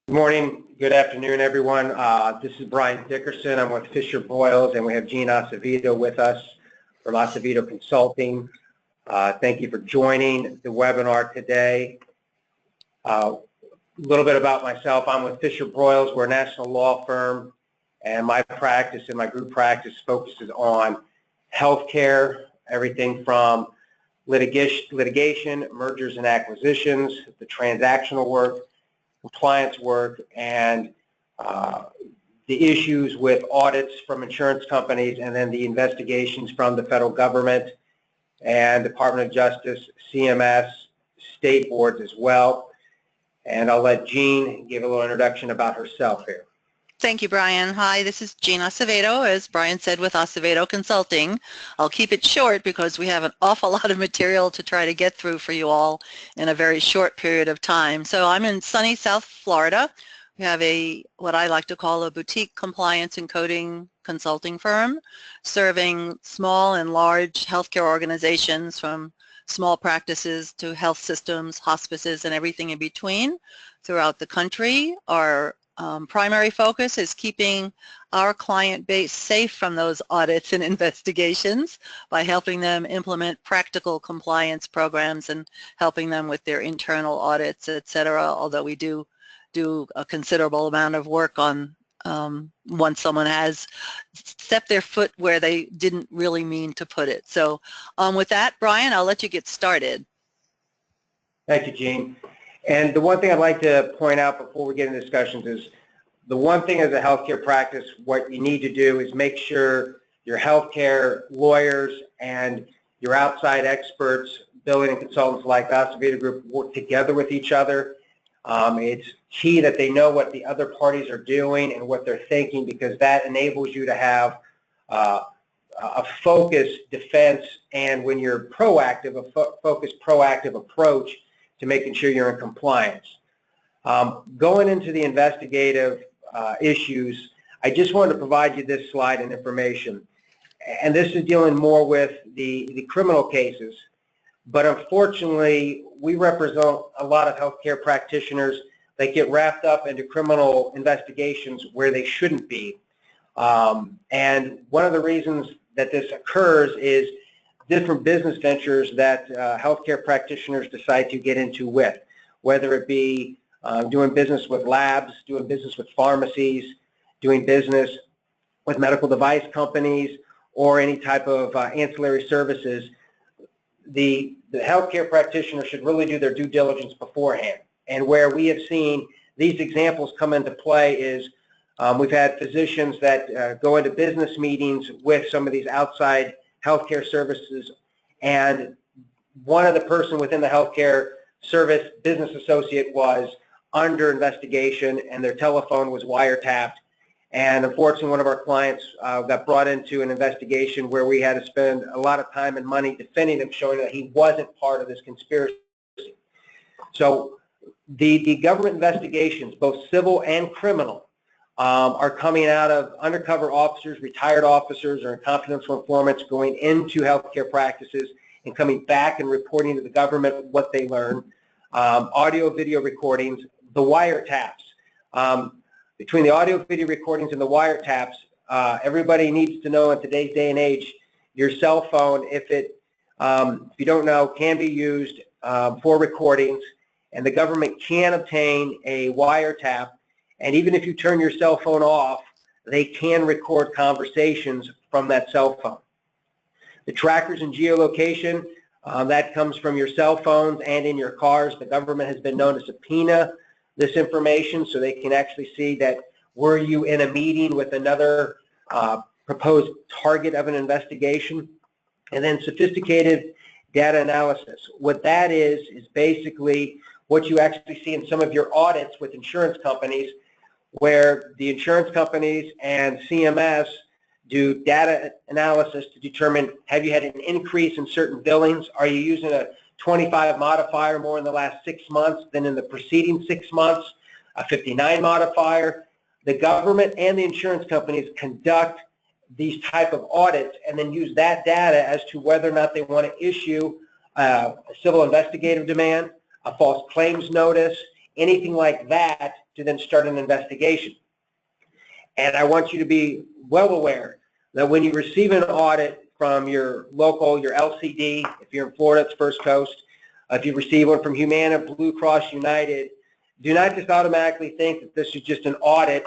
Good morning, good afternoon, everyone. This is Brian Dickerson. I'm with Fisher Boyles, and we have Gene Acevedo with us from Acevedo Consulting. Thank you for joining the webinar today. A little bit about myself. I'm with Fisher Boyles. We're a national law firm, and my practice and my group practice focuses on healthcare, everything from litigation, mergers and acquisitions, the transactional work, compliance work, and the issues with audits from insurance companies, and then the investigations from the federal government and Department of Justice, CMS, state boards as well. And I'll let Jean give a little introduction about herself here. Thank you, Brian. Hi, this is Gene Acevedo, as Brian said, with Acevedo Consulting. I'll keep it short because we have an awful lot of material to try to get through for you all in a very short period of time. So I'm in sunny South Florida. We have what I like to call a boutique compliance and coding consulting firm serving small and large healthcare organizations, from small practices to health systems, hospices, and everything in between throughout the country. Our primary focus is keeping our client base safe from those audits and investigations by helping them implement practical compliance programs and helping them with their internal audits, etc. Although we do a considerable amount of work on once someone has stepped their foot where they didn't really mean to put it. So with that, Brian, I'll let you get started. Thank you, Jean. And the one thing I'd like to point out before we get into discussions is the one thing as a healthcare practice, what you need to do is make sure your healthcare lawyers and your outside experts, billing and consultants like us, Acevedo Group, work together with each other. It's key that they know what the other parties are doing and what they're thinking, because that enables you to have a focused defense, and when you're proactive, a focused proactive approach to making sure you're in compliance. Going into the investigative issues, I just wanted to provide you this slide and information. And this is dealing more with the criminal cases. But unfortunately, we represent a lot of healthcare practitioners that get wrapped up into criminal investigations where they shouldn't be. And one of the reasons that this occurs is different business ventures that healthcare practitioners decide to get into with, whether it be doing business with labs, doing business with pharmacies, doing business with medical device companies, or any type of ancillary services. The healthcare practitioner should really do their due diligence beforehand. And where we have seen these examples come into play is we've had physicians that go into business meetings with some of these outside healthcare services, and one of the person within the healthcare service business associate was under investigation, and their telephone was wiretapped. And unfortunately, one of our clients got brought into an investigation where we had to spend a lot of time and money defending him, showing that he wasn't part of this conspiracy. So the government investigations, both civil and criminal, are coming out of undercover officers, retired officers, or confidential informants going into healthcare practices and coming back and reporting to the government what they learned. Audio, video recordings, the wiretaps. Between the audio, video recordings and the wiretaps, everybody needs to know in today's day and age, your cell phone, if you don't know, can be used for recordings, and the government can obtain a wiretap. And even if you turn your cell phone off, they can record conversations from that cell phone. The trackers and geolocation, that comes from your cell phones and in your cars. The government has been known to subpoena this information so they can actually see that were you in a meeting with another proposed target of an investigation. And then sophisticated data analysis. What that is basically what you actually see in some of your audits with insurance companies, where the insurance companies and CMS do data analysis to determine, have you had an increase in certain billings? Are you using a 25 modifier more in the last 6 months than in the preceding 6 months? A 59 modifier? The government and the insurance companies conduct these type of audits and then use that data as to whether or not they want to issue a civil investigative demand, a false claims notice, anything like that, to then start an investigation. And I want you to be well aware that when you receive an audit from your local, your LCD, if you're in Florida, it's First Coast, if you receive one from Humana, Blue Cross United, do not just automatically think that this is just an audit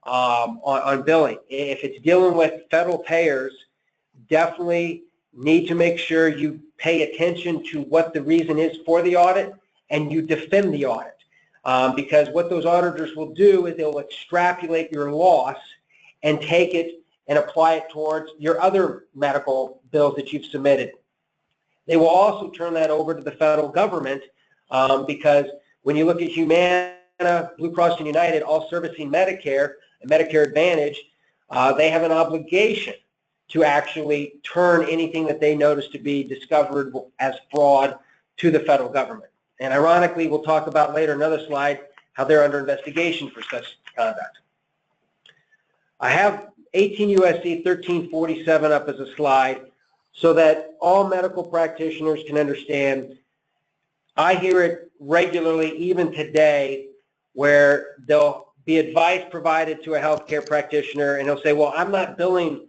on billing. If it's dealing with federal payers, definitely need to make sure you pay attention to what the reason is for the audit and you defend the audit. Because what those auditors will do is they'll extrapolate your loss and take it and apply it towards your other medical bills that you've submitted. They will also turn that over to the federal government because when you look at Humana, Blue Cross and United, all servicing Medicare and Medicare Advantage, they have an obligation to actually turn anything that they notice to be discovered as fraud to the federal government. And ironically, we'll talk about later, another slide, how they're under investigation for such conduct. I have 18 U.S.C. 1347 up as a slide so that all medical practitioners can understand. I hear it regularly, even today, where there'll be advice provided to a healthcare practitioner and they'll say, well, I'm not billing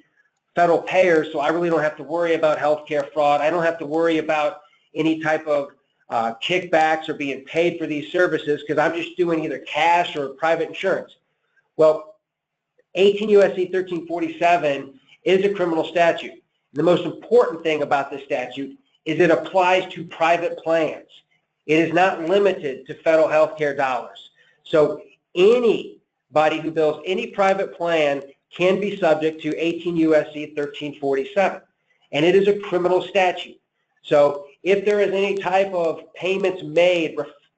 federal payers, so I really don't have to worry about healthcare fraud. I don't have to worry about any type of kickbacks or being paid for these services because I'm just doing either cash or private insurance. Well, 18 U.S.C. 1347 is a criminal statute. The most important thing about this statute is it applies to private plans. It is not limited to federal health care dollars. So anybody who bills any private plan can be subject to 18 U.S.C. 1347. And it is a criminal statute. So if there is any type of payments made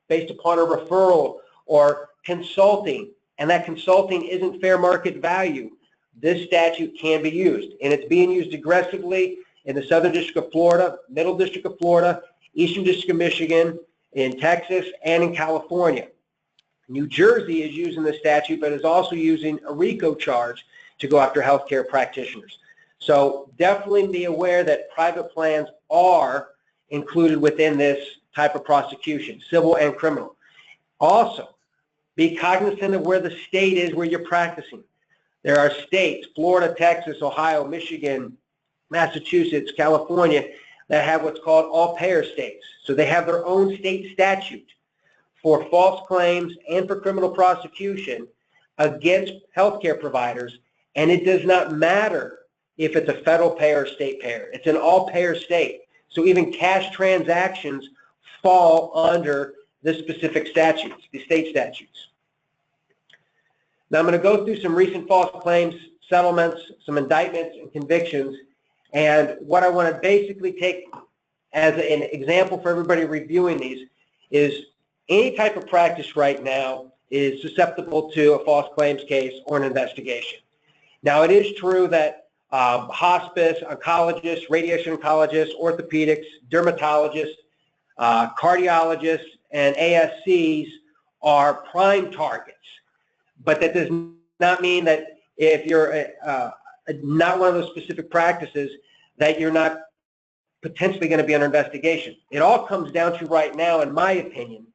based upon a referral or consulting, and that consulting isn't fair market value, this statute can be used. And it's being used aggressively in the Southern District of Florida, Middle District of Florida, Eastern District of Michigan, in Texas, and in California. New Jersey is using the statute, but is also using a RICO charge to go after healthcare practitioners. So definitely be aware that private plans are included within this type of prosecution, civil and criminal. Also, be cognizant of where the state is where you're practicing. There are states, Florida, Texas, Ohio, Michigan, Massachusetts, California, that have what's called all-payer states. So they have their own state statute for false claims and for criminal prosecution against healthcare providers, and it does not matter if it's a federal payer or state payer. It's an all-payer state. So even cash transactions fall under the specific statutes, the state statutes. Now I'm going to go through some recent false claims, settlements, some indictments and convictions, and what I want to basically take as an example for everybody reviewing these is any type of practice right now is susceptible to a false claims case or an investigation. Now it is true that hospice, oncologists, radiation oncologists, orthopedics, dermatologists, cardiologists, and ASCs are prime targets. But that does not mean that if you're not one of those specific practices that you're not potentially going to be under investigation. It all comes down to right now, in my opinion,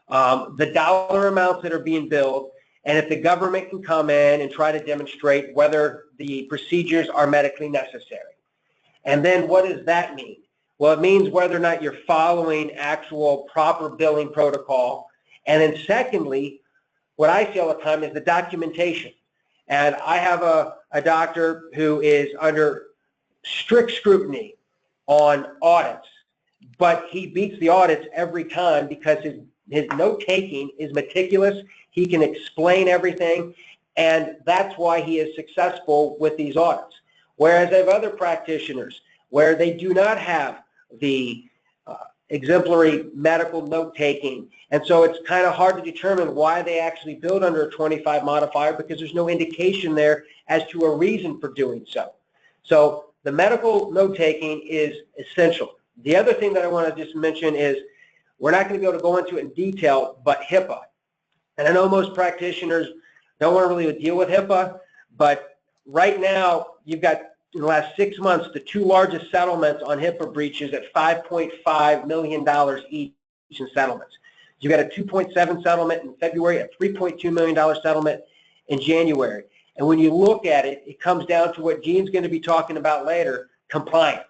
the dollar amounts that are being billed, and if the government can come in and try to demonstrate whether the procedures are medically necessary. And then what does that mean? Well, it means whether or not you're following actual proper billing protocol. And then secondly, what I see all the time is the documentation. And I have a doctor who is under strict scrutiny on audits, but he beats the audits every time because his note-taking is meticulous. He can explain everything, and that's why he is successful with these audits. Whereas I have other practitioners where they do not have the exemplary medical note-taking, and so it's kind of hard to determine why they actually billed under a 25 modifier because there's no indication there as to a reason for doing so. So the medical note-taking is essential. The other thing that I want to just mention is we're not going to be able to go into it in detail, but HIPAA. And I know most practitioners don't want to really deal with HIPAA, but right now you've got, in the last 6 months, the two largest settlements on HIPAA breaches at $5.5 million each in settlements. You got a $2.7 settlement in February, a $3.2 million settlement in January. And when you look at it, it comes down to what Gene's going to be talking about later, compliance,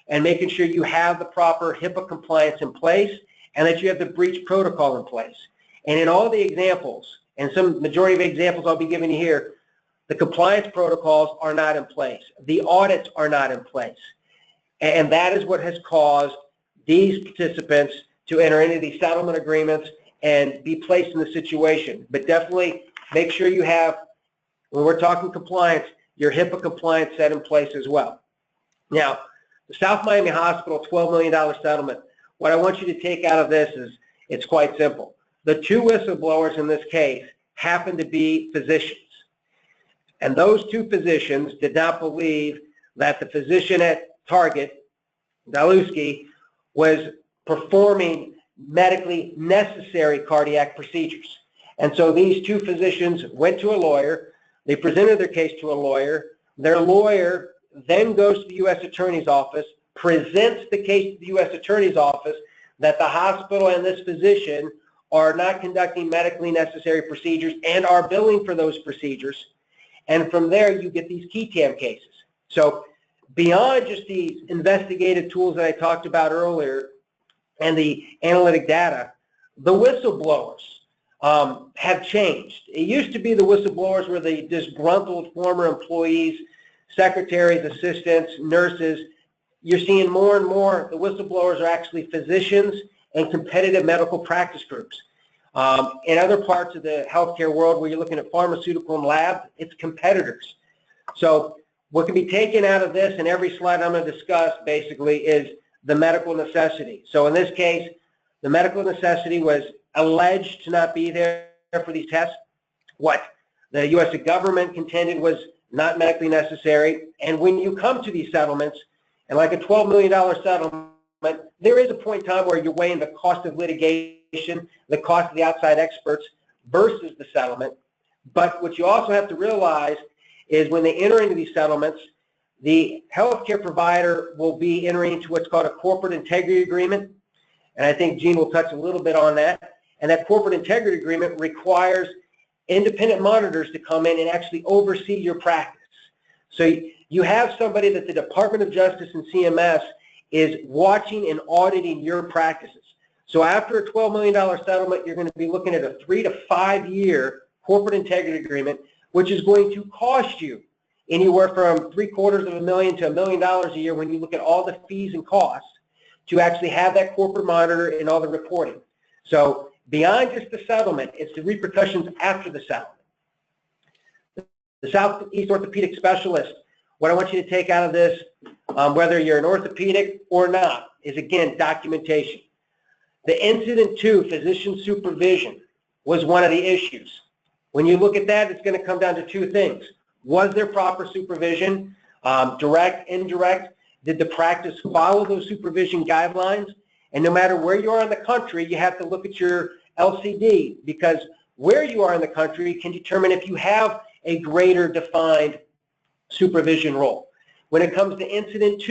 and making sure you have the proper HIPAA compliance in place and that you have the breach protocol in place. And in all the examples, and some majority of examples I'll be giving you here, the compliance protocols are not in place. The audits are not in place. And that is what has caused these participants to enter into these settlement agreements and be placed in the situation. But definitely make sure you have, when we're talking compliance, your HIPAA compliance set in place as well. Now, the South Miami Hospital $12 million settlement, what I want you to take out of this is it's quite simple. The two whistleblowers in this case happen to be physicians. And those two physicians did not believe that the physician at Target, Daluski, was performing medically necessary cardiac procedures. And so these two physicians went to a lawyer. They presented their case to a lawyer. Their lawyer then goes to the U.S. Attorney's Office, presents the case to the U.S. Attorney's Office that the hospital and this physician are not conducting medically necessary procedures and are billing for those procedures. And from there, you get these key TAM cases. So beyond just these investigative tools that I talked about earlier and the analytic data, the whistleblowers have changed. It used to be the whistleblowers were the disgruntled former employees, secretaries, assistants, nurses. You're seeing more and more the whistleblowers are actually physicians and competitive medical practice groups. In other parts of the healthcare world where you're looking at pharmaceutical and lab, it's competitors. So what can be taken out of this, and every slide I'm going to discuss basically, is the medical necessity. So in this case, the medical necessity was alleged to not be there for these tests. What the U.S. government contended was not medically necessary. And when you come to these settlements, and like a $12 million settlement, there is a point in time where you're weighing the cost of litigation, the cost of the outside experts versus the settlement. But what you also have to realize is when they enter into these settlements, the healthcare provider will be entering into what's called a corporate integrity agreement. And I think Gene will touch a little bit on that. And that corporate integrity agreement requires independent monitors to come in and actually oversee your practice. So you have somebody that the Department of Justice and CMS is watching and auditing your practices. So after a $12 million settlement, you're going to be looking at a 3 to 5 year corporate integrity agreement, which is going to cost you anywhere from $750,000 to $1 million a year when you look at all the fees and costs to actually have that corporate monitor and all the reporting. So beyond just the settlement, it's the repercussions after the settlement. The Southeast Orthopedic Specialist, what I want you to take out of this, whether you're an orthopedic or not, is again documentation. The incident to physician supervision was one of the issues. When you look at that, it's going to come down to two things. Was there proper supervision, direct, indirect? Did the practice follow those supervision guidelines? And no matter where you are in the country, you have to look at your LCD, because where you are in the country can determine if you have a greater defined supervision role. When it comes to incident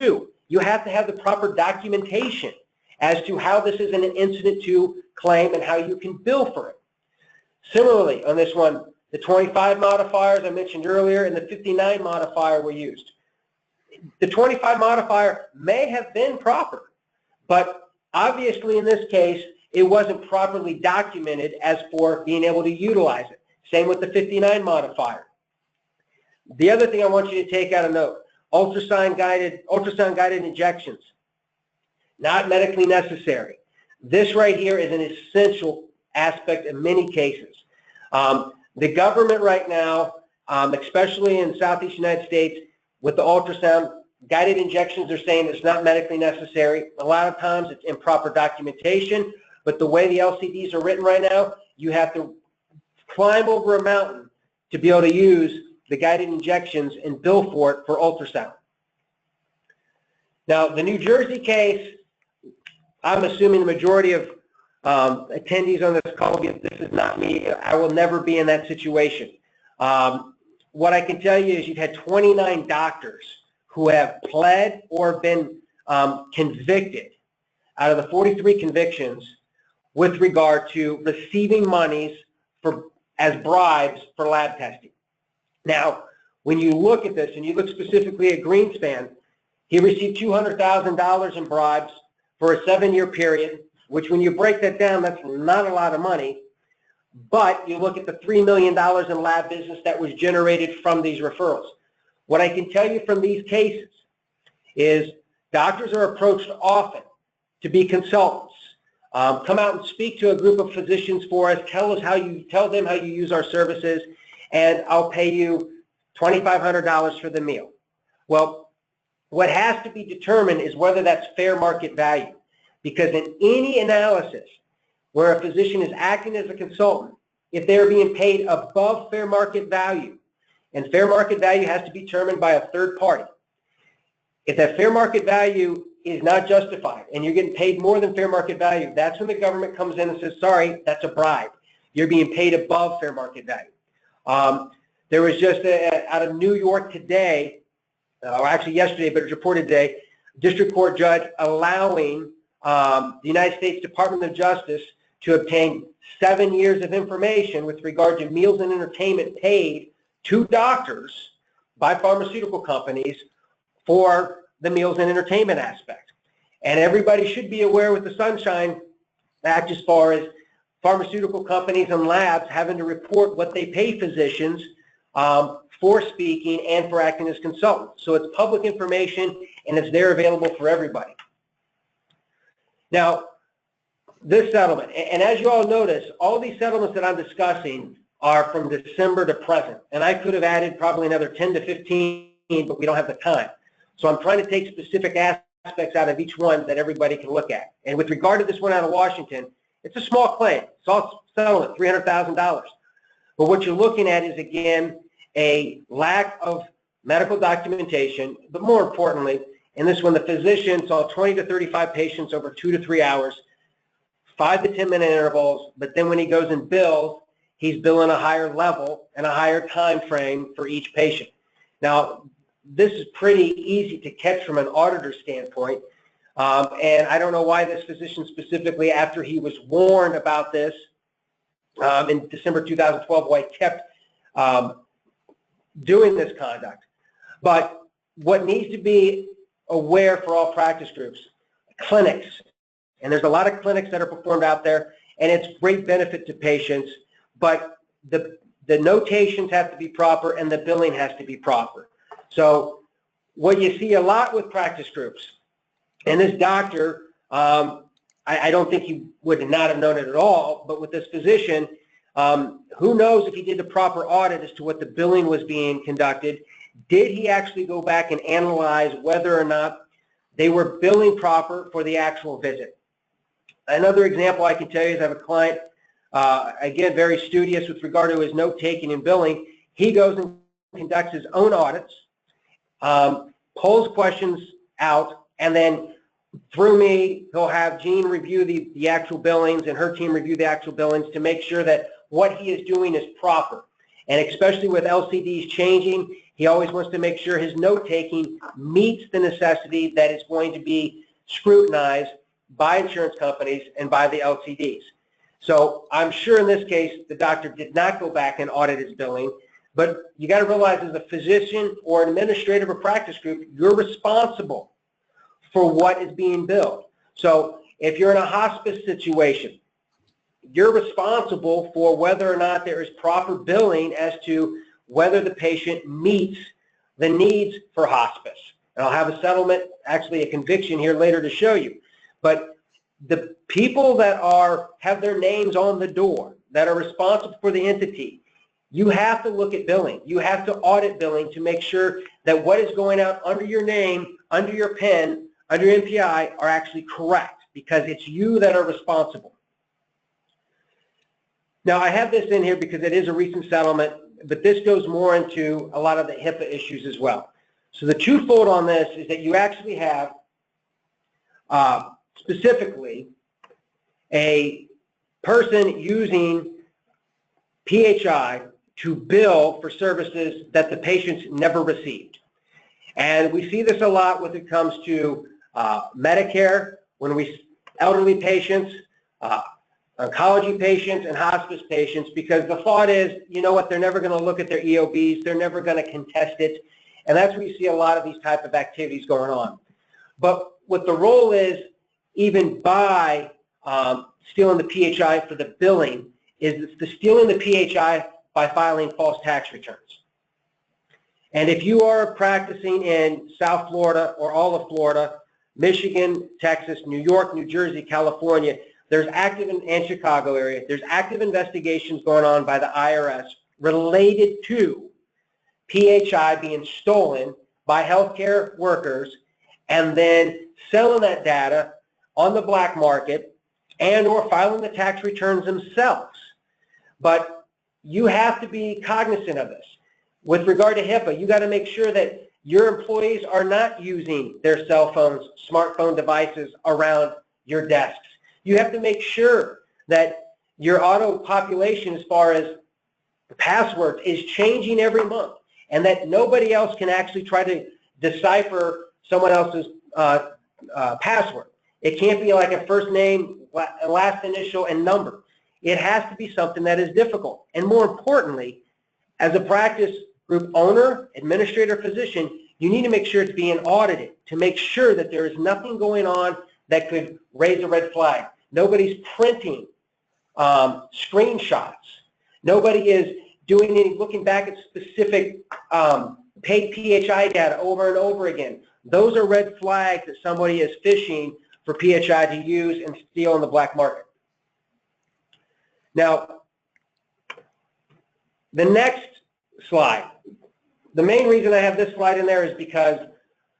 two, you have to have the proper documentation as to how this is an incident to claim and how you can bill for it. Similarly, on this one, the 25 modifiers I mentioned earlier and the 59 modifier were used. The 25 modifier may have been proper, but obviously in this case, it wasn't properly documented as for being able to utilize it. Same with the 59 modifier. The other thing I want you to take out of note, ultrasound-guided injections, not medically necessary. This right here is an essential aspect in many cases. The government right now, especially in Southeast United States, with the ultrasound-guided injections, they're saying it's not medically necessary. A lot of times it's improper documentation, but the way the LCDs are written right now, you have to climb over a mountain to be able to use the guided injections and bill for it for ultrasound. Now, the New Jersey case, I'm assuming the majority of attendees on this call, this is not me. I will never be in that situation. What I can tell you is you've had 29 doctors who have pled or been convicted. Out of the 43 convictions, with regard to receiving monies as bribes for lab testing. Now, when you look at this, and you look specifically at Greenspan, he received $200,000 in bribes for a 7-year period, which when you break that down, that's not a lot of money. But you look at the $3 million in lab business that was generated from these referrals. What I can tell you from these cases is doctors are approached often to be consultants. Come out and speak to a group of physicians for us. Tell them how you use our services, and I'll pay you $2,500 for the meal. Well, what has to be determined is whether that's fair market value, because in any analysis where a physician is acting as a consultant, if they're being paid above fair market value, and fair market value has to be determined by a third party, if that fair market value is not justified and you're getting paid more than fair market value, that's when the government comes in and says, sorry, that's a bribe. You're being paid above fair market value. There was just out of New York today, or actually yesterday, but it was reported today, district court judge allowing the United States Department of Justice to obtain 7 years of information with regard to meals and entertainment paid to doctors by pharmaceutical companies for the meals and entertainment aspect. And everybody should be aware with the Sunshine Act as far as pharmaceutical companies and labs having to report what they pay physicians for speaking and for acting as consultants. So it's public information, and it's there available for everybody. Now, this settlement, and as you all notice, all these settlements that I'm discussing are from December to present, and I could have added probably another 10 to 15, but we don't have the time. So I'm trying to take specific aspects out of each one that everybody can look at. And with regard to this one out of Washington, it's a small claim. It's all settlement, $300,000. But what you're looking at is, again, a lack of medical documentation, but more importantly, in this one, the physician saw 20 to 35 patients over 2 to 3 hours, 5 to 10 minute intervals, but then when he goes and bills, he's billing a higher level and a higher time frame for each patient. Now, this is pretty easy to catch from an auditor standpoint, and I don't know why this physician specifically, after he was warned about this in December 2012, why he kept doing this conduct. But what needs to be aware for all practice groups, clinics, and there's a lot of clinics that are performed out there, and it's great benefit to patients, but the notations have to be proper and the billing has to be proper. So what you see a lot with practice groups, and this doctor, I don't think he would not have known it at all, but with this physician, who knows if he did the proper audit as to what the billing was being conducted. Did he actually go back and analyze whether or not they were billing proper for the actual visit? Another example I can tell you is I have a client, again, very studious with regard to his note-taking and billing. He goes and conducts his own audits, pulls questions out, and then through me, he'll have Jean review the actual billings and her team review the actual billings to make sure that what he is doing is proper. And especially with LCDs changing, he always wants to make sure his note-taking meets the necessity that is going to be scrutinized by insurance companies and by the LCDs. So I'm sure in this case, the doctor did not go back and audit his billing, but you got to realize as a physician or an administrative or practice group, you're responsible for what is being billed. So if you're in a hospice situation, you're responsible for whether or not there is proper billing as to whether the patient meets the needs for hospice. And I'll have a settlement, actually a conviction here later to show you. But the people that have their names on the door, that are responsible for the entity, you have to look at billing. You have to audit billing to make sure that what is going out under your name, under your PIN, under your NPI are actually correct, because it's you that are responsible. Now, I have this in here because it is a recent settlement, but this goes more into a lot of the HIPAA issues as well. So the twofold on this is that you actually have specifically a person using PHI to bill for services that the patients never received. And we see this a lot when it comes to Medicare, when elderly patients, oncology patients and hospice patients, because the thought is, you know what, they're never going to look at their EOBs, they're never going to contest it, and that's where you see a lot of these type of activities going on. But what the role is, even by stealing the PHI for the billing, is it's the stealing the PHI by filing false tax returns. And if you are practicing in South Florida or all of Florida, Michigan, Texas, New York, New Jersey, California, there's active and Chicago area, there's active investigations going on by the IRS related to PHI being stolen by healthcare workers and then selling that data on the black market and or filing the tax returns themselves. But you have to be cognizant of this. With regard to HIPAA, you got to make sure that your employees are not using their cell phones, smartphone devices around your desks. You have to make sure that your auto population, as far as the passwords, is changing every month, and that nobody else can actually try to decipher someone else's password. It can't be like a first name, last initial, and number. It has to be something that is difficult. And more importantly, as a practice group owner, administrator, physician, you need to make sure it's being audited to make sure that there is nothing going on that could raise a red flag. Nobody's printing screenshots. Nobody is doing any looking back at specific paid PHI data over and over again. Those are red flags that somebody is fishing for PHI to use and steal in the black market. Now, the next slide. The main reason I have this slide in there is because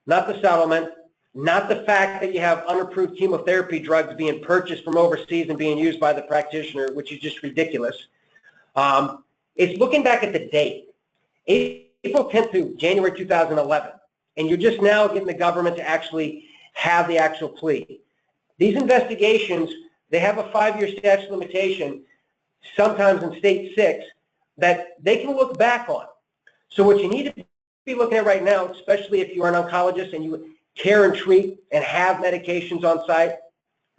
not the settlement, not the fact that you have unapproved chemotherapy drugs being purchased from overseas and being used by the practitioner, which is just ridiculous. It's looking back at the date, April 10th to January 2011, and you're just now getting the government to actually have the actual plea. These investigations, they have a 5-year statute of limitation, sometimes in state 6, that they can look back on. So what you need to be looking at right now, especially if you are an oncologist and you care and treat and have medications on site,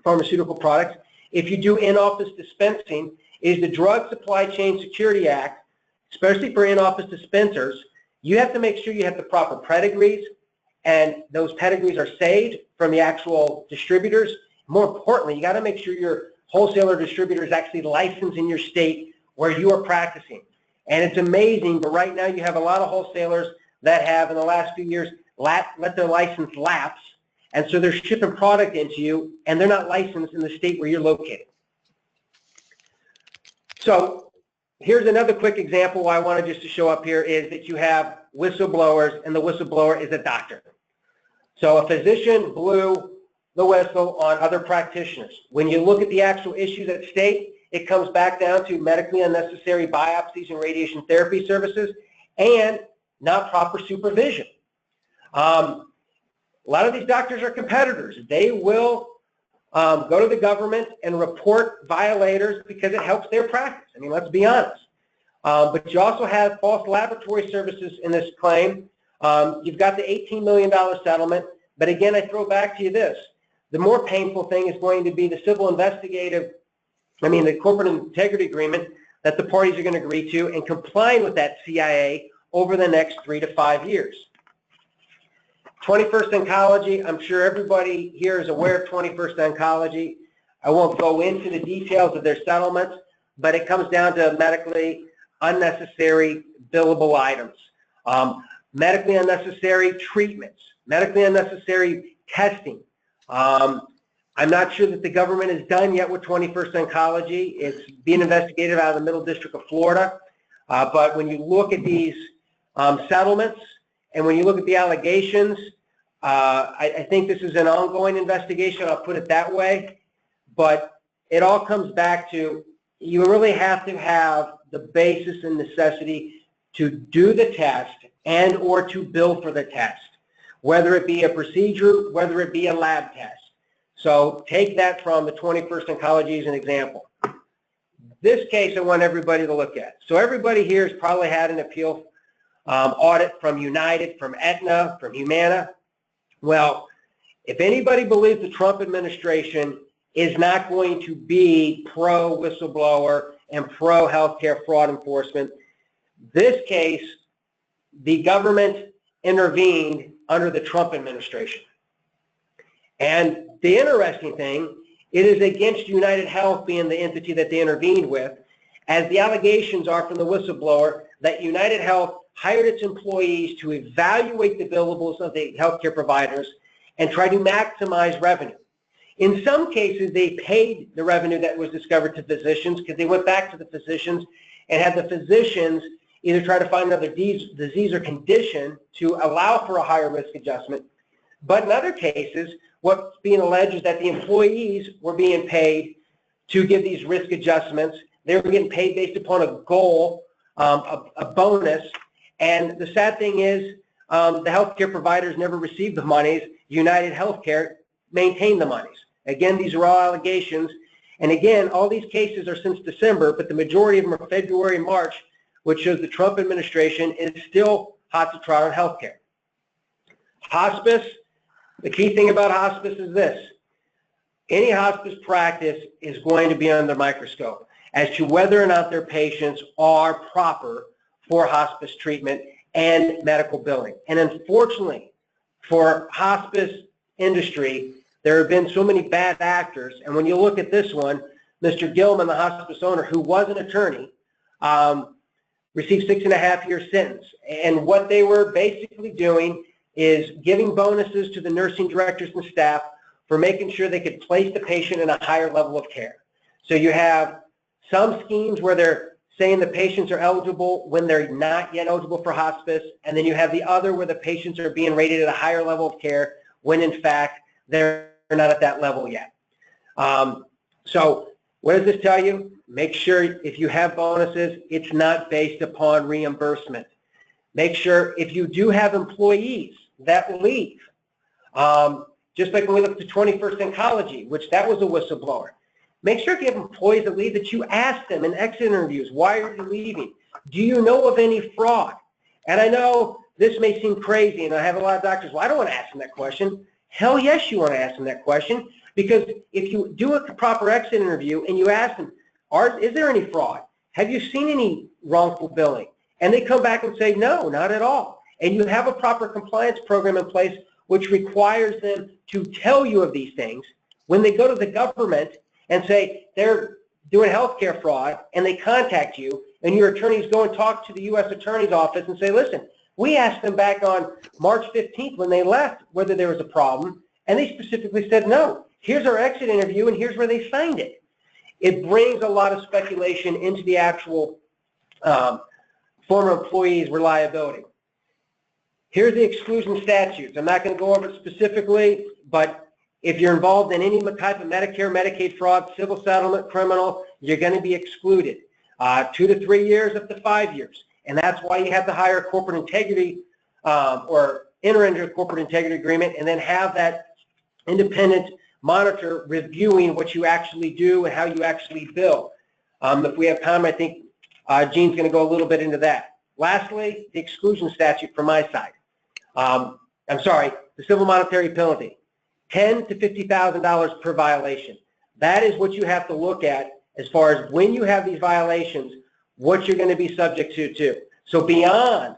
pharmaceutical products, if you do in-office dispensing, is the Drug Supply Chain Security Act, especially for in-office dispensers. You have to make sure you have the proper pedigrees, and those pedigrees are saved from the actual distributors. More importantly, you got to make sure your wholesaler distributor is actually licensed in your state where you are practicing. And it's amazing, but right now you have a lot of wholesalers that have, in the last few years, let their license lapse, and so they're shipping product into you, and they're not licensed in the state where you're located. So here's another quick example why I wanted just to show up here is that you have whistleblowers, and the whistleblower is a doctor. So a physician blew the whistle on other practitioners. When you look at the actual issues at stake, it comes back down to medically unnecessary biopsies and radiation therapy services and not proper supervision. A lot of these doctors are competitors. They will go to the government and report violators because it helps their practice. I mean, let's be honest. But you also have false laboratory services in this claim. You've got the $18 million settlement. But again, I throw back to you this. The more painful thing is going to be the the corporate integrity agreement that the parties are going to agree to and complying with that CIA over the next 3 to 5 years. 21st Oncology, I'm sure everybody here is aware of 21st Oncology. I won't go into the details of their settlements, but it comes down to medically unnecessary billable items, medically unnecessary treatments, medically unnecessary testing. I'm not sure that the government is done yet with 21st Oncology. It's being investigated out of the Middle District of Florida. But when you look at these settlements and when you look at the allegations, I think this is an ongoing investigation, I'll put it that way. But it all comes back to you really have to have the basis and necessity to do the test and or to bill for the test, whether it be a procedure, whether it be a lab test. So take that from the 21st Oncology as an example. This case I want everybody to look at. So everybody here has probably had an appeal audit from United, from Aetna, from Humana. Well, if anybody believes the Trump administration is not going to be pro-whistleblower and pro-healthcare fraud enforcement. This case, the government intervened under the Trump administration. And the interesting thing, it is against United Health being the entity that they intervened with, as the allegations are from the whistleblower that United Health hired its employees to evaluate the billables of the healthcare providers and try to maximize revenue. In some cases, they paid the revenue that was discovered to physicians because they went back to the physicians and had the physicians either try to find another disease or condition to allow for a higher risk adjustment. But in other cases, what's being alleged is that the employees were being paid to give these risk adjustments. They were getting paid based upon a goal, a bonus. And the sad thing is the healthcare providers never received the monies. United Healthcare maintained the monies. Again, these are all allegations. And again, all these cases are since December, but the majority of them are February and March, which shows the Trump administration is still hot to trot on healthcare. Hospice, the key thing about hospice is this. Any hospice practice is going to be under the microscope as to whether or not their patients are proper for hospice treatment and medical billing. And unfortunately, for hospice industry, there have been so many bad actors. And when you look at this one, Mr. Gilman, the hospice owner, who was an attorney, received 6.5-year sentence. And what they were basically doing is giving bonuses to the nursing directors and staff for making sure they could place the patient in a higher level of care. So you have some schemes where they're saying the patients are eligible when they're not yet eligible for hospice, and then you have the other where the patients are being rated at a higher level of care when in fact they're not at that level yet. So what does this tell you? Make sure if you have bonuses, it's not based upon reimbursement. Make sure if you do have employees that leave, just like when we looked at 21st Oncology, which that was a whistleblower. Make sure if you have employees that leave that you ask them in exit interviews, why are you leaving? Do you know of any fraud? And I know this may seem crazy, and I have a lot of doctors, well, I don't want to ask them that question. Hell yes, you want to ask them that question, because if you do a proper exit interview and you ask them, is there any fraud? Have you seen any wrongful billing? And they come back and say, no, not at all. And you have a proper compliance program in place which requires them to tell you of these things. When they go to the government and say they're doing healthcare fraud and they contact you and your attorneys go and talk to the U.S. Attorney's Office and say, listen, we asked them back on March 15th when they left whether there was a problem, and they specifically said no. Here's our exit interview and here's where they signed it. It brings a lot of speculation into the actual former employee's reliability. Here's the exclusion statutes. I'm not going to go over it specifically, but if you're involved in any type of Medicare, Medicaid fraud, civil settlement, criminal, you're going to be excluded. 2 to 3 years, up to 5 years. And that's why you have to hire a corporate integrity or enter into a corporate integrity agreement and then have that independent monitor reviewing what you actually do and how you actually bill. If we have time, I think Gene's going to go a little bit into that. Lastly, the exclusion statute from my side. The civil monetary penalty, $10,000 to $50,000 per violation. That is what you have to look at as far as when you have these violations, what you're going to be subject to too. So beyond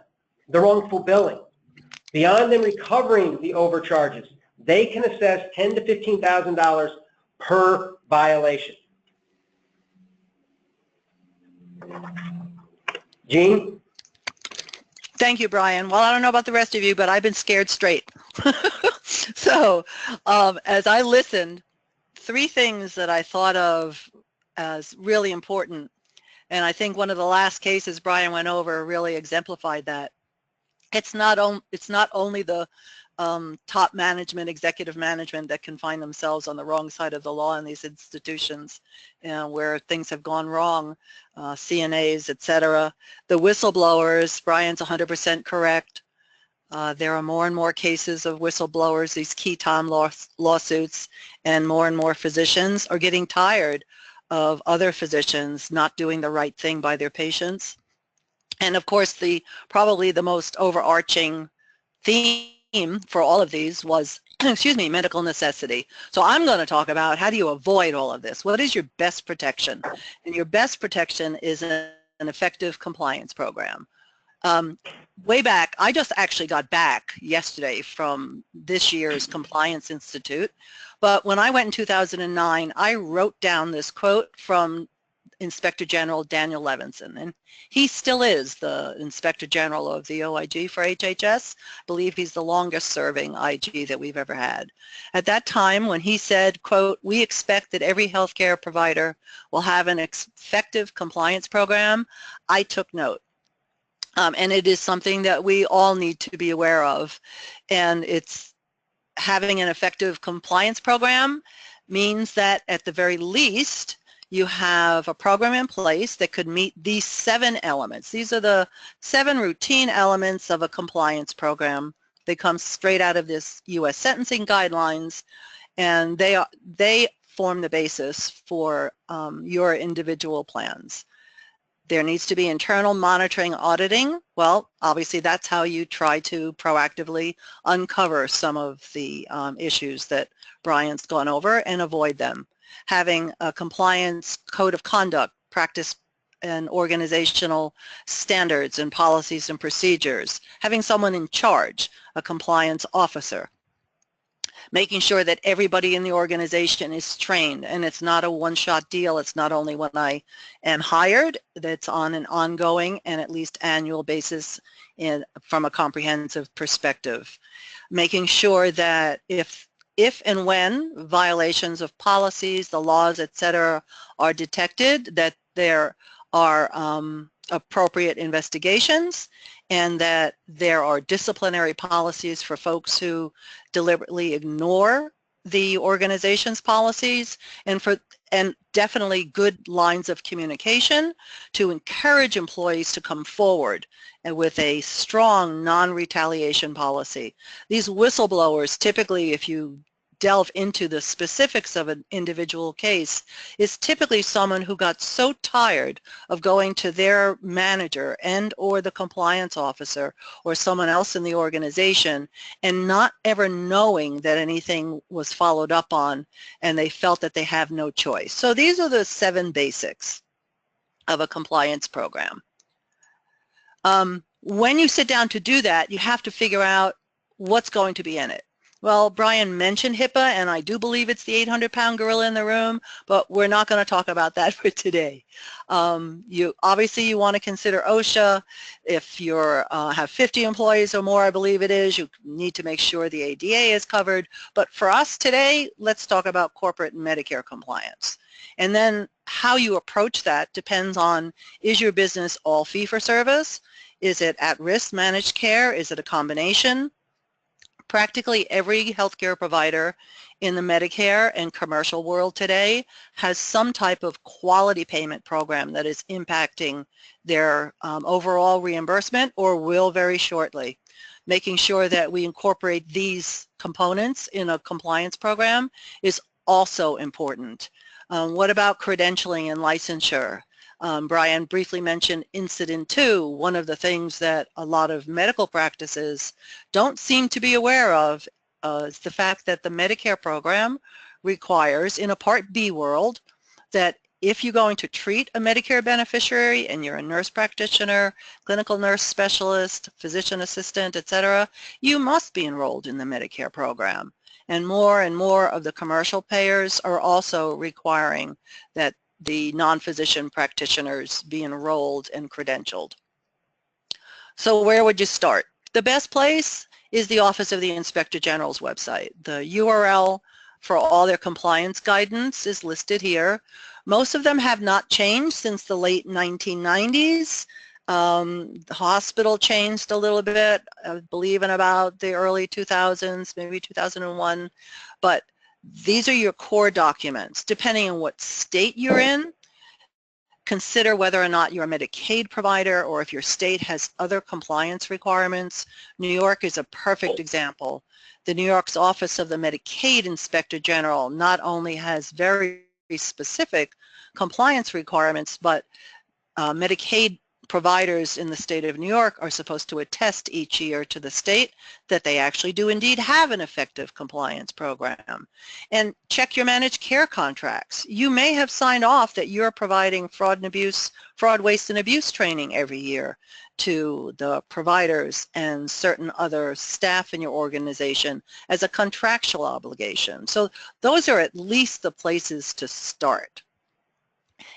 the wrongful billing, beyond them recovering the overcharges, they can assess $10,000 to $15,000 per violation. Gene? Thank you, Brian. Well, I don't know about the rest of you, but I've been scared straight. So as I listened, 3 things that I thought of as really important, and I think one of the last cases Brian went over really exemplified that. It's not only the top management, executive management that can find themselves on the wrong side of the law in these institutions where things have gone wrong, CNAs, etc. The whistleblowers, Brian's 100% correct. There are more and more cases of whistleblowers, these key time lawsuits, and more physicians are getting tired of other physicians not doing the right thing by their patients. And of course, probably the most overarching theme for all of these was excuse me, medical necessity. So I'm going to talk about how do you avoid all of this? What is your best protection? And your best protection is an effective compliance program. Way back, I just actually got back yesterday from this year's Compliance Institute, but when I went in 2009, I wrote down this quote from Inspector General Daniel Levinson, and he still is the Inspector General of the OIG for HHS. I believe he's the longest serving IG that we've ever had. At that time, when he said, quote, "We expect that every healthcare provider will have an effective compliance program," I took note. And it is something that we all need to be aware of. And it's having an effective compliance program means that at the very least, you have a program in place that could meet these 7 elements. These are the 7 routine elements of a compliance program. They come straight out of this U.S. sentencing guidelines, and they form the basis for your individual plans. There needs to be internal monitoring, auditing. Well, obviously that's how you try to proactively uncover some of the issues that Brian's gone over and avoid them. Having a compliance code of conduct, practice and organizational standards and policies and procedures. Having someone in charge, a compliance officer. Making sure that everybody in the organization is trained, and it's not a one-shot deal. It's not only when I am hired, that's on an ongoing and at least annual basis from a comprehensive perspective. Making sure that if and when violations of policies, the laws, etc., are detected, that there are appropriate investigations, and that there are disciplinary policies for folks who deliberately ignore the organization's policies, and definitely good lines of communication to encourage employees to come forward and with a strong non-retaliation policy. These whistleblowers, typically, if you delve into the specifics of an individual case, is typically someone who got so tired of going to their manager and or the compliance officer or someone else in the organization and not ever knowing that anything was followed up on, and they felt that they have no choice. So these are the 7 basics of a compliance program. When you sit down to do that, you have to figure out what's going to be in it. Well, Brian mentioned HIPAA, and I do believe it's the 800-pound gorilla in the room, but we're not going to talk about that for today. Obviously, you want to consider OSHA. If you have 50 employees or more, I believe it is, you need to make sure the ADA is covered. But for us today, let's talk about corporate and Medicare compliance. And then how you approach that depends on, is your business all fee-for-service? Is it at-risk managed care? Is it a combination? Practically every healthcare provider in the Medicare and commercial world today has some type of quality payment program that is impacting their overall reimbursement, or will very shortly. Making sure that we incorporate these components in a compliance program is also important. What about credentialing and licensure? Brian briefly mentioned Incident 2. One of the things that a lot of medical practices don't seem to be aware of is the fact that the Medicare program requires, in a Part B world, that if you're going to treat a Medicare beneficiary and you're a nurse practitioner, clinical nurse specialist, physician assistant, etc., you must be enrolled in the Medicare program. And more of the commercial payers are also requiring that the non-physician practitioners be enrolled and credentialed. So where would you start? The best place is the Office of the Inspector General's website. The URL for all their compliance guidance is listed here. Most of them have not changed since the late 1990s. The hospital changed a little bit, I believe in about the early 2000s, maybe 2001, but these are your core documents. Depending on what state you're in, consider whether or not you're a Medicaid provider or if your state has other compliance requirements. New York is a perfect example. The New York's Office of the Medicaid Inspector General not only has very specific compliance requirements, but Medicaid providers in the state of New York are supposed to attest each year to the state that they actually do indeed have an effective compliance program. And check your managed care contracts. You may have signed off that you're providing fraud, waste, and abuse training every year to the providers and certain other staff in your organization as a contractual obligation. So those are at least the places to start.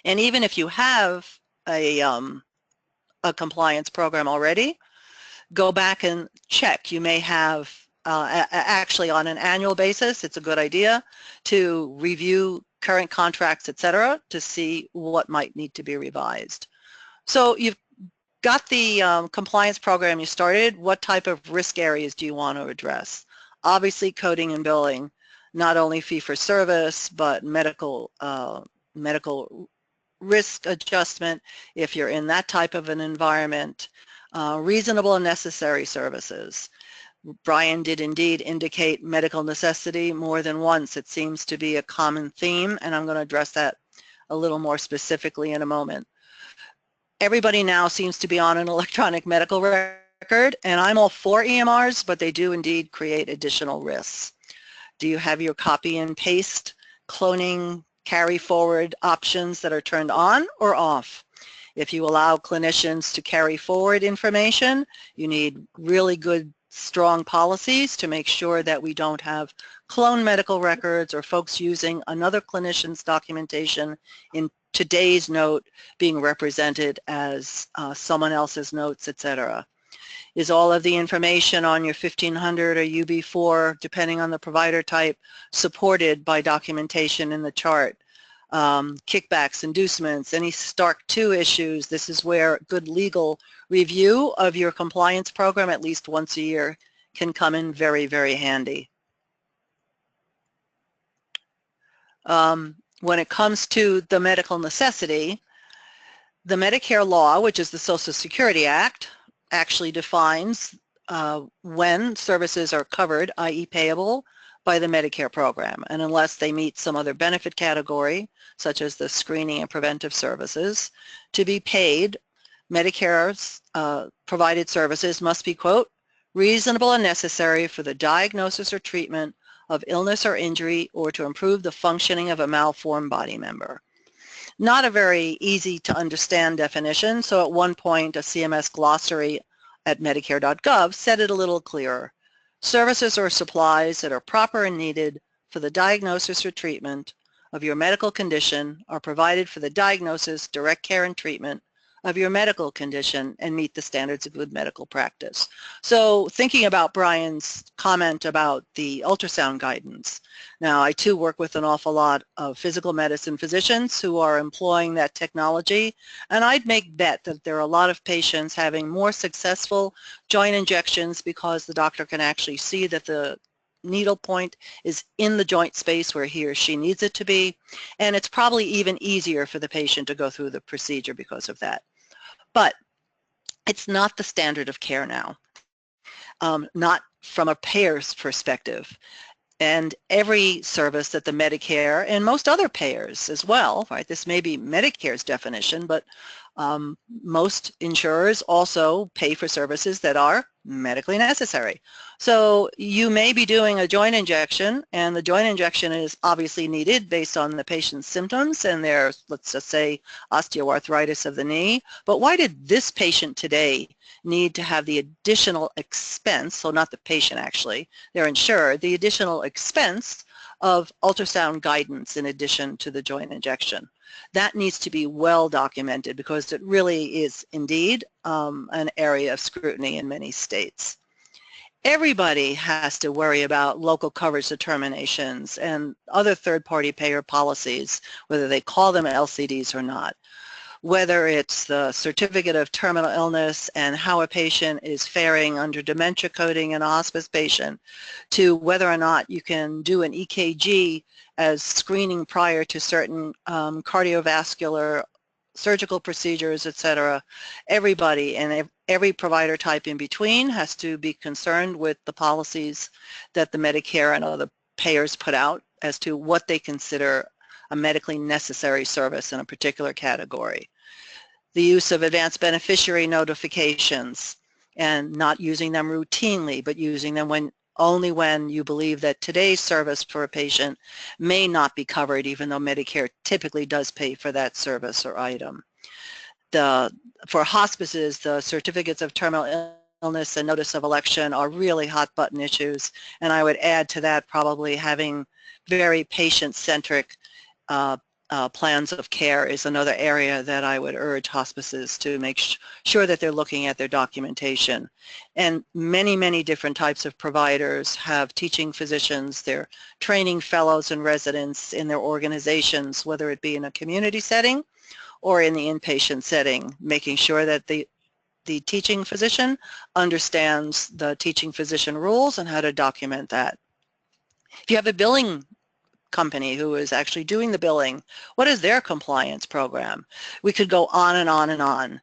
And even if you have a compliance program already, go back and check. You may have, actually on an annual basis, it's a good idea to review current contracts, etc., to see what might need to be revised. So you've got the compliance program you started. What type of risk areas do you want to address? Obviously coding and billing, not only fee for service, but medical risk adjustment if you're in that type of an environment, reasonable and necessary services. Brian did indeed indicate medical necessity more than once. It seems to be a common theme, and I'm going to address that a little more specifically in a moment. Everybody now seems to be on an electronic medical record, and I'm all for EMRs, but they do indeed create additional risks. Do you have your copy and paste, cloning, carry forward options that are turned on or off? If you allow clinicians to carry forward information, you need really good, strong policies to make sure that we don't have clone medical records or folks using another clinician's documentation in today's note being represented as someone else's notes, etc. Is all of the information on your 1500 or UB4, depending on the provider type, supported by documentation in the chart? Kickbacks, inducements, any Stark 2 issues. This is where good legal review of your compliance program at least once a year can come in very, very handy. When it comes to the medical necessity, the Medicare law, which is the Social Security Act, actually defines when services are covered, i.e. payable, by the Medicare program, and unless they meet some other benefit category, such as the screening and preventive services, to be paid, Medicare's provided services must be, quote, reasonable and necessary for the diagnosis or treatment of illness or injury or to improve the functioning of a malformed body member. Not a very easy to understand definition, so at one point a CMS glossary at medicare.gov said it a little clearer. Services or supplies that are proper and needed for the diagnosis or treatment of your medical condition are provided for the diagnosis, direct care, and treatment of your medical condition and meet the standards of good medical practice. So thinking about Brian's comment about the ultrasound guidance, now I too work with an awful lot of physical medicine physicians who are employing that technology, and I'd make bet that there are a lot of patients having more successful joint injections because the doctor can actually see that the needle point is in the joint space where he or she needs it to be, and it's probably even easier for the patient to go through the procedure because of that. But it's not the standard of care now, not from a payer's perspective. And every service that the Medicare and most other payers as well, right, this may be Medicare's definition, but most insurers also pay for services that are medically necessary. So you may be doing a joint injection, and the joint injection is obviously needed based on the patient's symptoms and their, let's just say, osteoarthritis of the knee. But why did this patient today need to have the additional expense, so not the patient actually, they're insured, the additional expense of ultrasound guidance in addition to the joint injection? That needs to be well documented because it really is indeed an area of scrutiny in many states. Everybody has to worry about local coverage determinations and other third-party payer policies, whether they call them LCDs or not. Whether it's the certificate of terminal illness and how a patient is faring under dementia coding in a hospice patient, to whether or not you can do an EKG as screening prior to certain cardiovascular surgical procedures, etc. Everybody and every provider type in between has to be concerned with the policies that the Medicare and other payers put out as to what they consider a medically necessary service in a particular category. The use of advanced beneficiary notifications and not using them routinely, but using them only when you believe that today's service for a patient may not be covered, even though Medicare typically does pay for that service or item. For hospices, the certificates of terminal illness and notice of election are really hot button issues, and I would add to that probably having very patient-centric plans of care is another area that I would urge hospices to make sure that they're looking at their documentation. And many, many different types of providers have teaching physicians, they're training fellows and residents in their organizations, whether it be in a community setting or in the inpatient setting, making sure that the teaching physician understands the teaching physician rules and how to document that. If you have a billing company who is actually doing the billing, what is their compliance program? We could go on and on and on.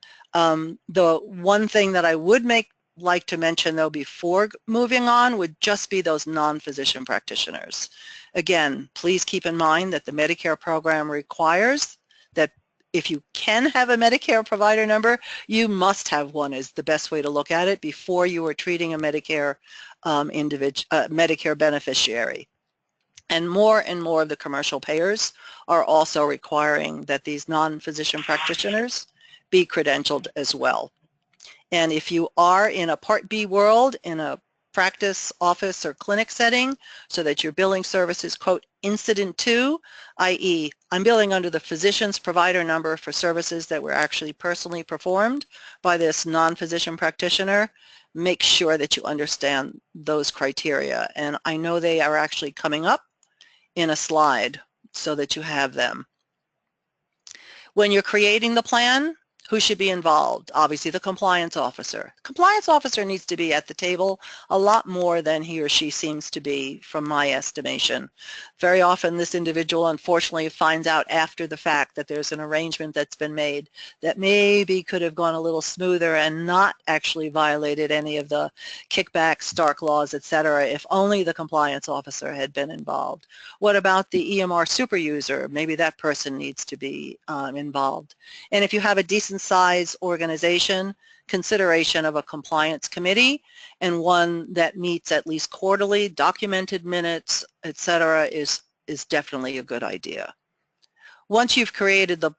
The one thing that I would like to mention though before moving on would just be those non-physician practitioners. Again, please keep in mind that the Medicare program requires that if you can have a Medicare provider number, you must have one, is the best way to look at it before you are treating a Medicare Medicare beneficiary. And more of the commercial payers are also requiring that these non-physician practitioners be credentialed as well. And if you are in a Part B world, in a practice, office, or clinic setting, so that your billing service is, quote, incident to, i.e., I'm billing under the physician's provider number for services that were actually personally performed by this non-physician practitioner, make sure that you understand those criteria. And I know they are actually coming up in a slide so that you have them. When you're creating the plan, who should be involved? Obviously the compliance officer. The compliance officer needs to be at the table a lot more than he or she seems to be from my estimation. Very often this individual unfortunately finds out after the fact that there's an arrangement that's been made that maybe could have gone a little smoother and not actually violated any of the kickbacks, Stark laws, etc. if only the compliance officer had been involved. What about the EMR super user? Maybe that person needs to be involved. And if you have a decent size organization, consideration of a compliance committee and one that meets at least quarterly, documented minutes, etc. is definitely a good idea. Once you've created the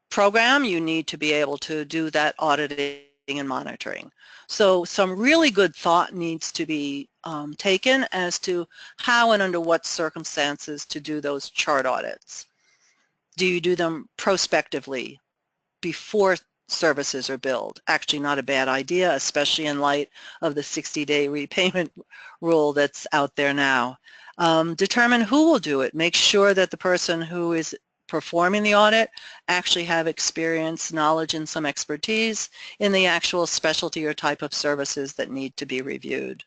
program, you need to be able to do that auditing and monitoring. So some really good thought needs to be taken as to how and under what circumstances to do those chart audits. Do you do them prospectively before services are billed? Actually not a bad idea, especially in light of the 60-day repayment rule that's out there now. Determine who will do it. Make sure that the person who is performing the audit actually have experience, knowledge, and some expertise in the actual specialty or type of services that need to be reviewed.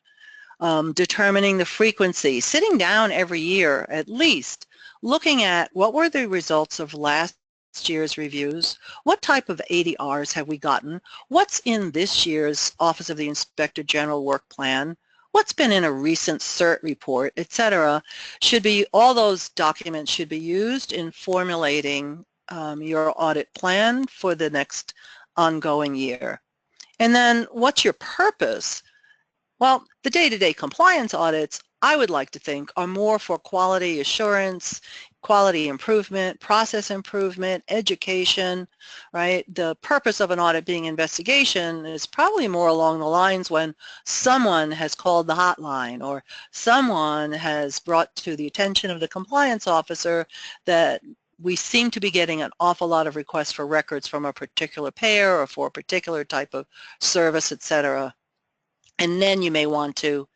Determining the frequency, sitting down every year at least, looking at what were the results of last year's reviews, what type of ADRs have we gotten, what's in this year's Office of the Inspector General work plan, what's been in a recent CERT report, etc. All those documents should be used in formulating your audit plan for the next ongoing year. And then what's your purpose? Well, the day-to-day compliance audits, I would like to think, are more for quality assurance, quality improvement, process improvement, education, right? The purpose of an audit being investigation is probably more along the lines when someone has called the hotline or someone has brought to the attention of the compliance officer that we seem to be getting an awful lot of requests for records from a particular payer or for a particular type of service, etc. And then you may want to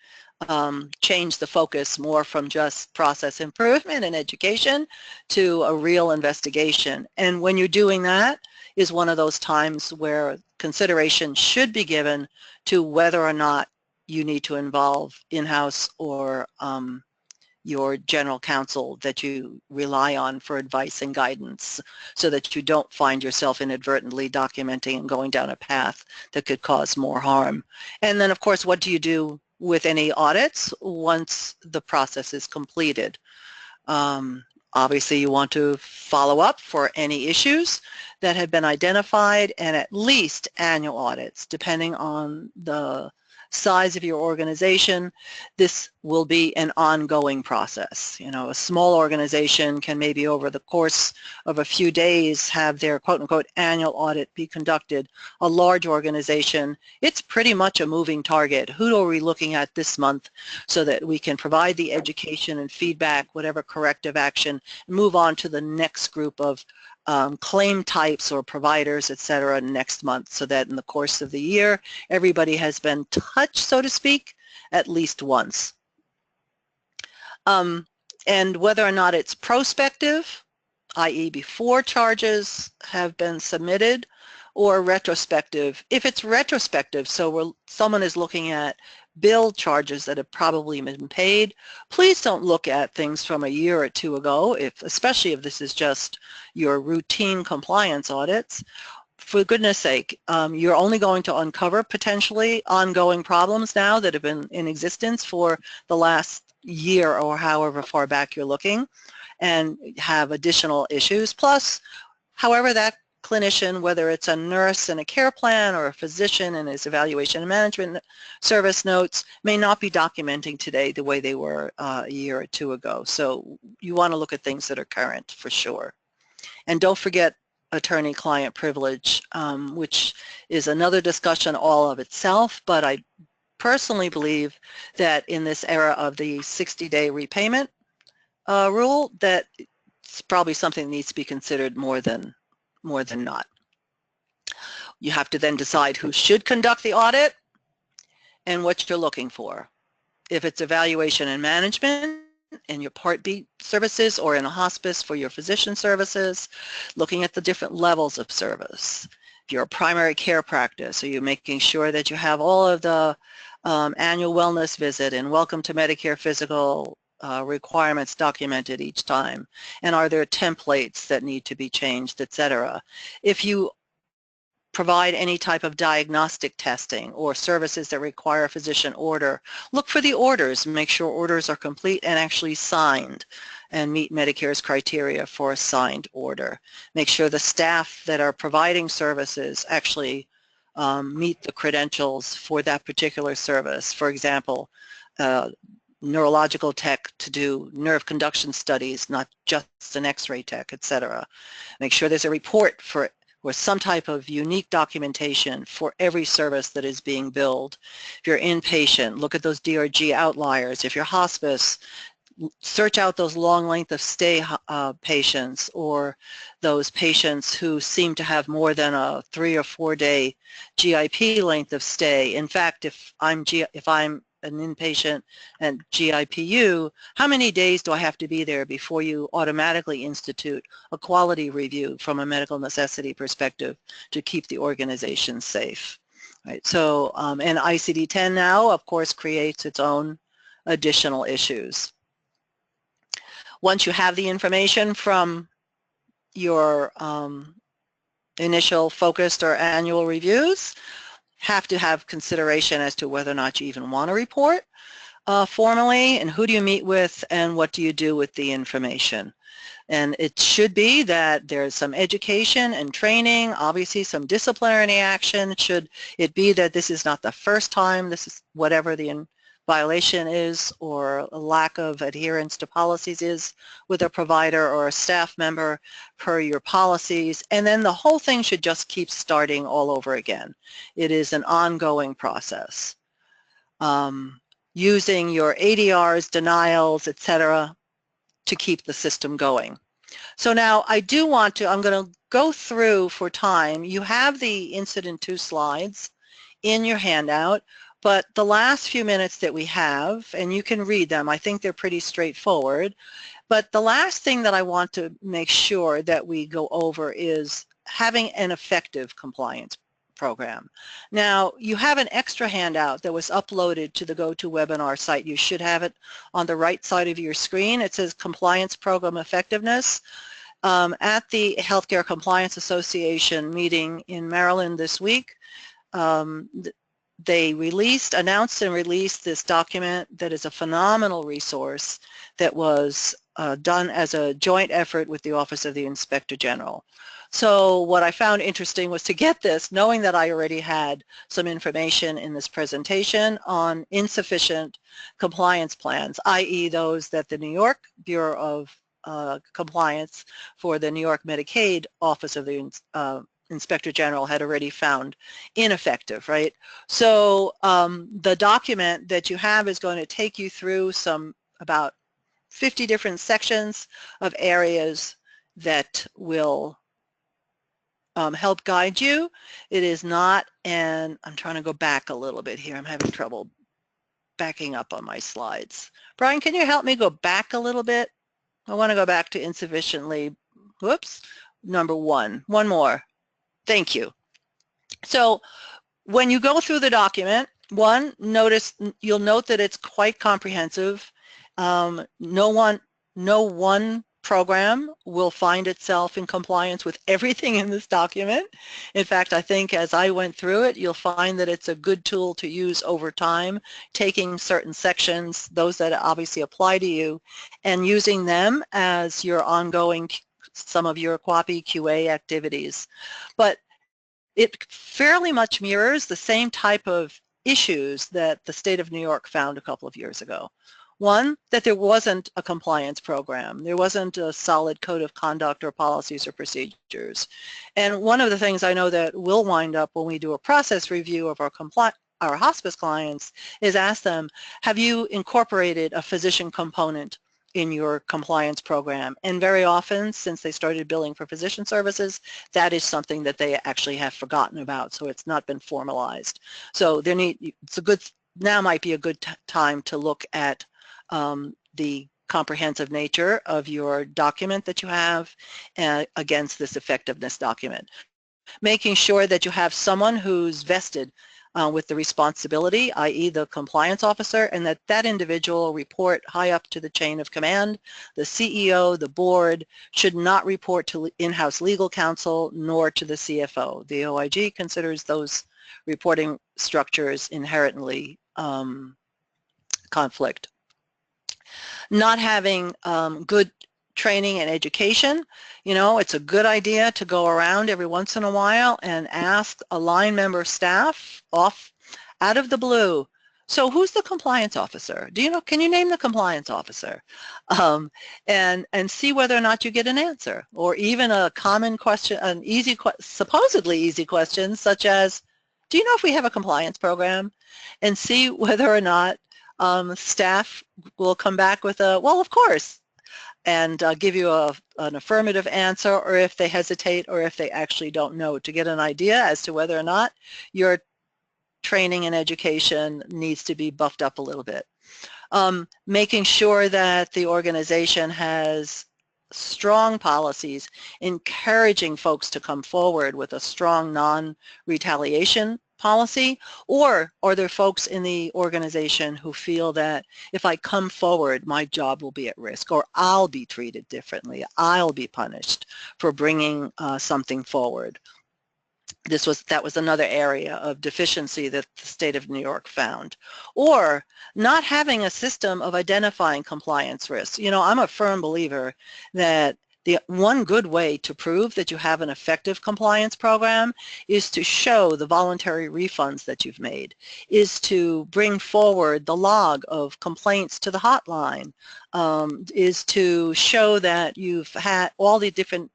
change the focus more from just process improvement and education to a real investigation. And when you're doing that is one of those times where consideration should be given to whether or not you need to involve in-house or your general counsel that you rely on for advice and guidance so that you don't find yourself inadvertently documenting and going down a path that could cause more harm. And then, of course, what do you do with any audits once the process is completed? Obviously, you want to follow up for any issues that have been identified, and at least annual audits, depending on the size of your organization. This will be an ongoing process. You know, a small organization can maybe over the course of a few days have their quote-unquote annual audit be conducted. A large organization, it's pretty much a moving target. Who are we looking at this month so that we can provide the education and feedback, whatever corrective action, and move on to the next group of claim types or providers, etc., next month, so that in the course of the year, everybody has been touched, so to speak, at least once. And whether or not it's prospective, i.e. before charges have been submitted, or retrospective. If it's retrospective, so someone is looking at bill charges that have probably been paid, please don't look at things from a year or two ago, especially if this is just your routine compliance audits. For goodness sake, you're only going to uncover potentially ongoing problems now that have been in existence for the last year or however far back you're looking, and have additional issues. Plus, however that clinician, whether it's a nurse in a care plan or a physician in his evaluation and management service notes, may not be documenting today the way they were a year or two ago. So you want to look at things that are current for sure. And don't forget attorney-client privilege, which is another discussion all of itself, but I personally believe that in this era of the 60-day repayment rule, that it's probably something that needs to be considered more than not. You have to then decide who should conduct the audit and what you're looking for. If it's evaluation and management in your Part B services, or in a hospice for your physician services, looking at the different levels of service. If you're a primary care practice, are you making sure that you have all of the annual wellness visit and welcome to Medicare physical requirements documented each time, and are there templates that need to be changed, etc. If you provide any type of diagnostic testing or services that require a physician order, look for the orders and make sure orders are complete and actually signed and meet Medicare's criteria for a signed order. Make sure the staff that are providing services actually meet the credentials for that particular service. For example, neurological tech to do nerve conduction studies, not just an x-ray tech, etc. Make sure there's a report for or some type of unique documentation for every service that is being billed. If you're inpatient, look at those DRG outliers. If you're hospice, search out those long length of stay patients, or those patients who seem to have more than a 3 or 4 day GIP length of stay. In fact, if I'm an inpatient and GIPU, how many days do I have to be there before you automatically institute a quality review from a medical necessity perspective to keep the organization safe? Right. So, and ICD-10 now, of course, creates its own additional issues. Once you have the information from your initial focused or annual reviews, have to have consideration as to whether or not you even want to report formally, and who do you meet with, and what do you do with the information. And it should be that there's some education and training, obviously some disciplinary action. Should it be that this is not the first time, this is whatever the violation is, or a lack of adherence to policies is with a provider or a staff member per your policies, and then the whole thing should just keep starting all over again. It is an ongoing process. Using your ADRs, denials, etc., to keep the system going. So now I do want to, I'm going to go through for time. You have the Incident 2 slides in your handout, but the last few minutes that we have, and you can read them, I think they're pretty straightforward, but the last thing that I want to make sure that we go over is having an effective compliance program. Now, you have an extra handout that was uploaded to the GoToWebinar site. You should have it on the right side of your screen. It says Compliance Program Effectiveness. At the Healthcare Compliance Association meeting in Maryland this week, they announced and released this document that is a phenomenal resource that was done as a joint effort with the Office of the Inspector General. So what I found interesting was to get this, knowing that I already had some information in this presentation on insufficient compliance plans, i.e. those that the New York Bureau of Compliance for the New York Medicaid Office of the Inspector General had already found ineffective, right? So the document that you have is going to take you through about 50 different sections of areas that will help guide you. It is not, and I'm trying to go back a little bit here. I'm having trouble backing up on my slides. Brian, can you help me go back a little bit? I want to go back to insufficiently, whoops, number one more. Thank you. So when you go through the document, you'll note that it's quite comprehensive. No one program will find itself in compliance with everything in this document. In fact, I think as I went through it, you'll find that it's a good tool to use over time, taking certain sections, those that obviously apply to you, and using them as your ongoing, some of your QAPI QA activities. But it fairly much mirrors the same type of issues that the state of New York found a couple of years ago. One, that there wasn't a compliance program. There wasn't a solid code of conduct or policies or procedures. And one of the things I know that we'll wind up when we do a process review of our hospice clients is ask them, have you incorporated a physician component in your compliance program? And very often, since they started billing for physician services, that is something that they actually have forgotten about, so it's not been formalized. So now might be a good time to look at the comprehensive nature of your document that you have against this effectiveness document. Making sure that you have someone who's vested with the responsibility, i.e. the compliance officer, and that individual report high up to the chain of command. The CEO, the board, should not report to in-house legal counsel nor to the CFO. The OIG considers those reporting structures inherently conflict. Not having good training and education. It's a good idea to go around every once in a while and ask a line member staff out of the blue, so who's the compliance officer? Can you name the compliance officer? And see whether or not you get an answer, or even a common question, supposedly easy question, such as, do you know if we have a compliance program? And see whether or not staff will come back with a, well, of course, and give you an affirmative answer, or if they hesitate, or if they actually don't know, to get an idea as to whether or not your training and education needs to be buffed up a little bit. Making sure that the organization has strong policies encouraging folks to come forward with a strong non-retaliation policy, or are there folks in the organization who feel that if I come forward, my job will be at risk, or I'll be treated differently, I'll be punished for bringing something forward. That was another area of deficiency that the state of New York found. Or not having a system of identifying compliance risks. I'm a firm believer that the one good way to prove that you have an effective compliance program is to show the voluntary refunds that you've made, is to bring forward the log of complaints to the hotline, is to show that you've had all the different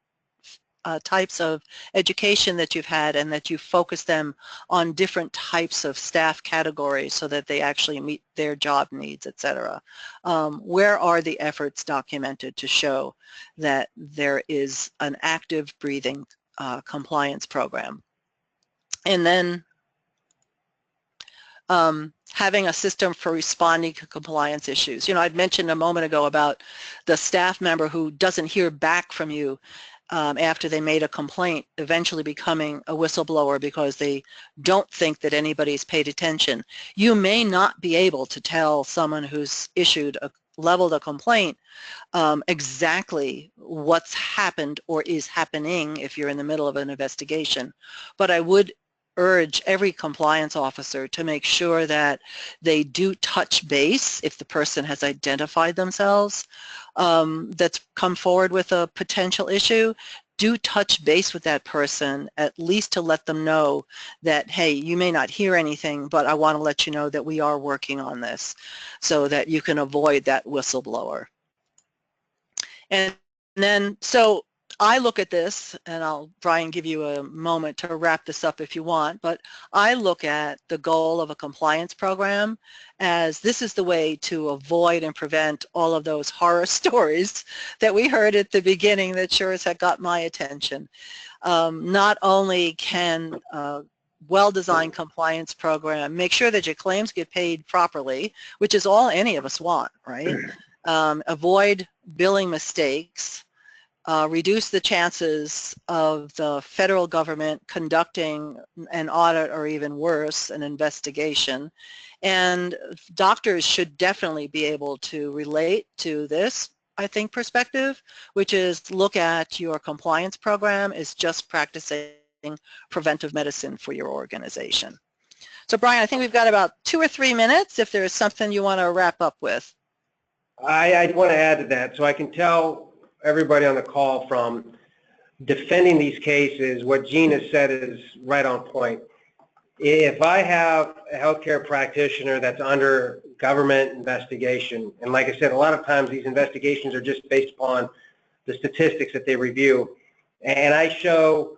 types of education that you've had, and that you focus them on different types of staff categories so that they actually meet their job needs, etc. Where are the efforts documented to show that there is an active breathing compliance program? And then having a system for responding to compliance issues. I'd mentioned a moment ago about the staff member who doesn't hear back from you after they made a complaint, eventually becoming a whistleblower because they don't think that anybody's paid attention. You may not be able to tell someone who's leveled a complaint exactly what's happened or is happening if you're in the middle of an investigation. But I would urge every compliance officer to make sure that they do touch base if the person has identified themselves that's come forward with a potential issue. Do touch base with that person, at least to let them know that, hey, you may not hear anything, but I want to let you know that we are working on this so that you can avoid that whistleblower. And then, so I look at this, and I'll, Brian, give you a moment to wrap this up if you want, but I look at the goal of a compliance program as this is the way to avoid and prevent all of those horror stories that we heard at the beginning that sure as heck got my attention. Not only can well-designed compliance program make sure that your claims get paid properly, which is all any of us want, right? Avoid billing mistakes, reduce the chances of the federal government conducting an audit or even worse, an investigation. And doctors should definitely be able to relate to this, I think, perspective, which is look at your compliance program as just practicing preventive medicine for your organization. So Brian, I think we've got about 2 or 3 minutes if there's something you want to wrap up with. I want to add to that. So I can tell everybody on the call from defending these cases, what Gene has said is right on point. If I have a healthcare practitioner that's under government investigation, and like I said, a lot of times these investigations are just based upon the statistics that they review, and I show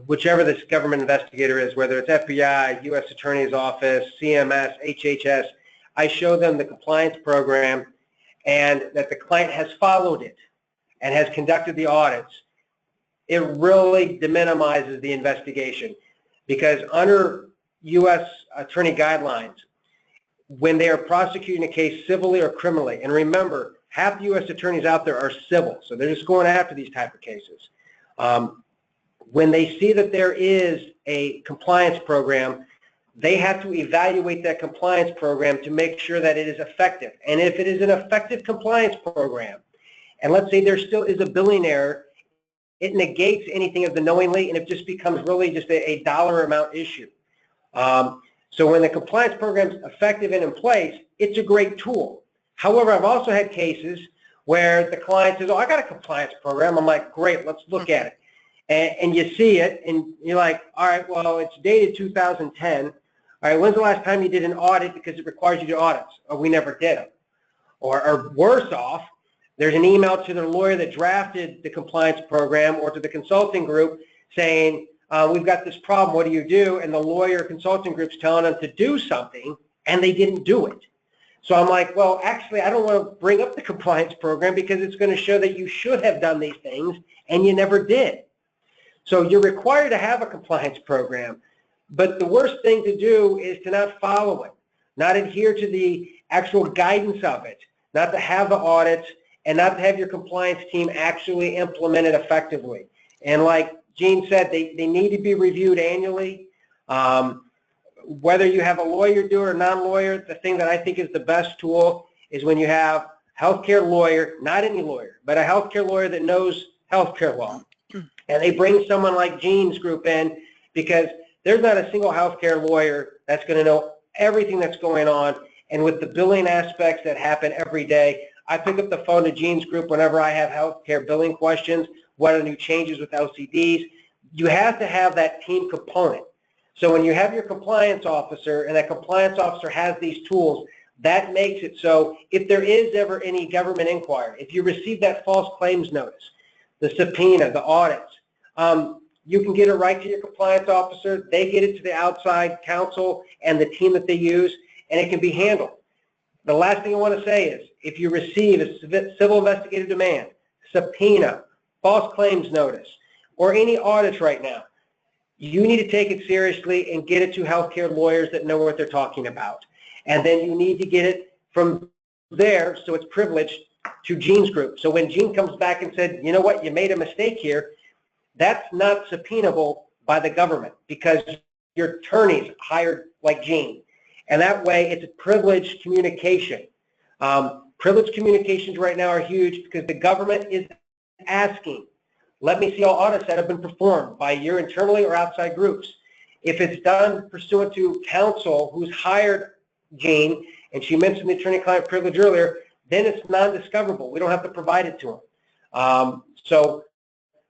whichever this government investigator is, whether it's FBI, U.S. Attorney's Office, CMS, HHS, I show them the compliance program and that the client has followed it and has conducted the audits. It really deminimizes the investigation, because under U.S. attorney guidelines, when they are prosecuting a case civilly or criminally, and remember, half the U.S. attorneys out there are civil, so they're just going after these type of cases. When they see that there is a compliance program, they have to evaluate that compliance program to make sure that it is effective. And if it is an effective compliance program, and let's say there still is a billing error, it negates anything of the knowingly, and it just becomes really just a dollar amount issue. So when the compliance program is effective and in place, it's a great tool. However, I've also had cases where the client says, oh, I got a compliance program. I'm like, great, let's look at it. And you see it, and you're like, all right, well, it's dated 2010. All right, when's the last time you did an audit, because it requires you to audits? Oh, we never did them. Or worse off, there's an email to the lawyer that drafted the compliance program or to the consulting group saying, we've got this problem, what do you do? And the lawyer consulting group's telling them to do something, and they didn't do it. So I'm like, well, actually, I don't want to bring up the compliance program because it's going to show that you should have done these things, and you never did. So you're required to have a compliance program, but the worst thing to do is to not follow it, not adhere to the actual guidance of it, not to have the audits, and not to have your compliance team actually implement it effectively. And like Gene said, they need to be reviewed annually. Whether you have a lawyer do it or non-lawyer, the thing that I think is the best tool is when you have a healthcare lawyer, not any lawyer, but a healthcare lawyer that knows healthcare law. And they bring someone like Gene's group in, because there's not a single healthcare lawyer that's going to know everything that's going on. And with the billing aspects that happen every day, I pick up the phone to Gene's group whenever I have healthcare billing questions, what are new changes with LCDs. You have to have that team component. So when you have your compliance officer, and that compliance officer has these tools, that makes it so if there is ever any government inquiry, if you receive that false claims notice, the subpoena, the audits, you can get it right to your compliance officer. They get it to the outside counsel and the team that they use, and it can be handled. The last thing I want to say is, if you receive a civil investigative demand, subpoena, false claims notice, or any audits right now, you need to take it seriously and get it to healthcare lawyers that know what they're talking about. And then you need to get it from there, so it's privileged, to Gene's group. So when Gene comes back and said, you know what, you made a mistake here, that's not subpoenable by the government, because your attorney's hired like Gene. And that way it's a privileged communication. Privileged communications right now are huge because the government is asking, let me see all audits that have been performed by your internally or outside groups. If it's done pursuant to counsel who's hired Gene, and she mentioned the attorney-client privilege earlier, then it's non-discoverable. We don't have to provide it to them. So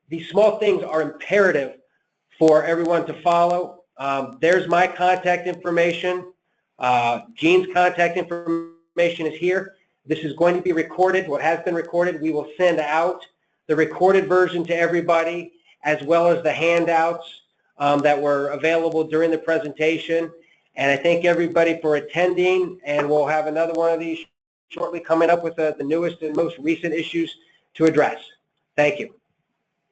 these small things are imperative for everyone to follow. There's my contact information. Gene's contact information is here. This is going to be recorded. What has been recorded, we will send out the recorded version to everybody, as well as the handouts that were available during the presentation. And I thank everybody for attending, and we'll have another one of these shortly coming up with the newest and most recent issues to address. Thank you.